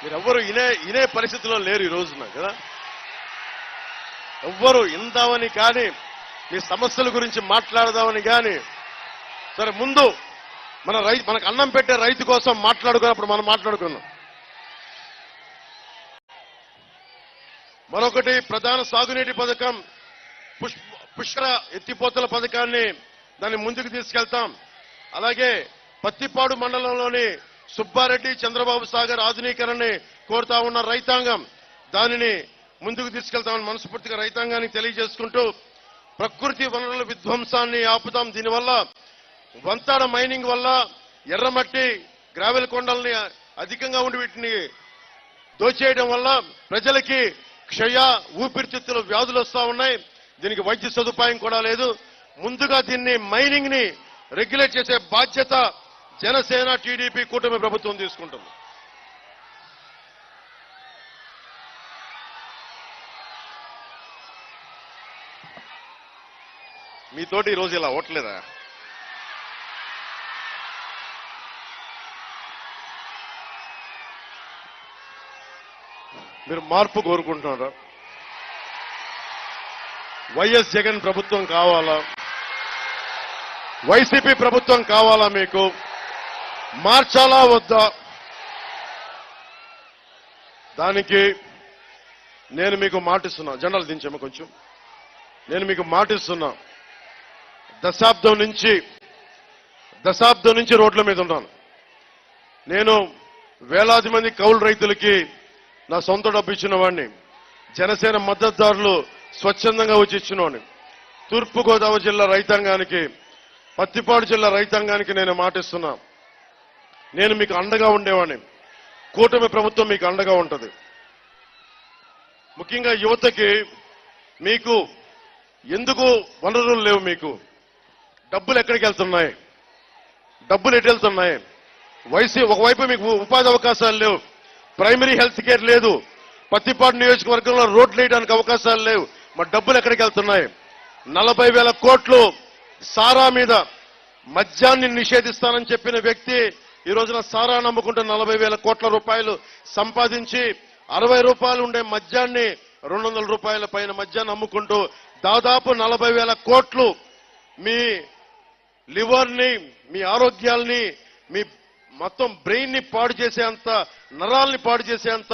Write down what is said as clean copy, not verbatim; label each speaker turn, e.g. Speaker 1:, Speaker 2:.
Speaker 1: మీరెవ్వరు ఇనే పరిస్థితిలో లేరు ఈ రోజున కదా. ఎవ్వరు ఇందామని కానీ మీ సమస్యల గురించి మాట్లాడదామని కానీ సరే ముందు మనకు అన్నం పెట్టే రైతు కోసం మాట్లాడుకున్నప్పుడు మనం మాట్లాడుకున్నాం. మరొకటి ప్రధాన సాగునీటి పథకం పుష్కర ఎత్తిపోతల పథకాన్ని దాన్ని ముందుకు తీసుకెళ్తాం. అలాగే పత్తిపాడు మండలంలోని సుబ్బారెడ్డి చంద్రబాబు సాగర్ ఆధునీకరణని కోరుతా ఉన్న రైతాంగం దానిని ముందుకు తీసుకెళ్తామని మనస్ఫూర్తిగా రైతాంగానికి తెలియజేసుకుంటూ ప్రకృతి వనరుల విధ్వంసాన్ని ఆపుతాం. దీనివల్ల వంతాడ మైనింగ్ వల్ల ఎర్రమట్టి గ్రావెల్ కొండల్ని అధికంగా ఉండి వీటిని దోచేయడం వల్ల ప్రజలకి క్షయ ఊపిరితిత్తుల వ్యాధులు వస్తా ఉన్నాయి. దీనికి వైద్య సదుపాయం కూడా లేదు. ముందుగా దీన్ని మైనింగ్ ని రెగ్యులేట్ చేసే బాధ్యత జనసేన టీడీపీ కూటమి ప్రభుత్వం తీసుకుంటుంది. మీతోటి ఈరోజు ఇలా ఓట్లేదా? మీరు మార్పు కోరుకుంటున్నారా? వైఎస్ జగన్ ప్రభుత్వం కావాలా? వైసీపీ ప్రభుత్వం కావాలా? మీకు మార్చాలా వద్దా? దానికి నేను మీకు మాటిస్తున్నా. జెండాలు దించాము కొంచెం. నేను మీకు మాటిస్తున్నా. దశాబ్దం నుంచి రోడ్ల మీద ఉన్నాను. నేను వేలాది మంది కౌలు రైతులకి నా సొంత డబ్బు ఇచ్చిన వాడిని. జనసేన మద్దతుదారులు స్వచ్ఛందంగా వచ్చి ఇచ్చినవాడిని. తూర్పుగోదావరి జిల్లా రైతాంగానికి, పత్తిపాడు జిల్లా రైతాంగానికి నేను మాటిస్తున్నా. నేను మీకు అండగా ఉండేవాడిని. కూటమి ప్రభుత్వం మీకు అండగా ఉంటుంది. ముఖ్యంగా యువతకి మీకు ఎందుకు వనరులు లేవు? మీకు డబ్బులు ఎక్కడికి వెళ్తున్నాయి? డబ్బులు ఎటు వెళ్తున్నాయి? ఒకవైపు మీకు ఉపాధి అవకాశాలు లేవు, ప్రైమరీ హెల్త్ కేర్ లేదు, పత్తిపాడు నియోజకవర్గంలో రోడ్లు వేయడానికి అవకాశాలు లేవు. మరి డబ్బులు ఎక్కడికి వెళ్తున్నాయి? 40,000 కోట్లు సారా మీద మద్యాన్ని నిషేధిస్తానని చెప్పిన వ్యక్తి ఈ రోజున సారా నమ్ముకుంటూ 40,000 కోట్ల రూపాయలు సంపాదించి 60 రూపాయలు ఉండే మద్యాన్ని 200 రూపాయల పైన మద్యాన్ని అమ్ముకుంటూ దాదాపు 40,000 కోట్లు మీ లివర్ని, మీ ఆరోగ్యాల్ని, మీ మొత్తం బ్రెయిన్ ని పాడు చేసేంత, నరాల్ని పాడు చేసేంత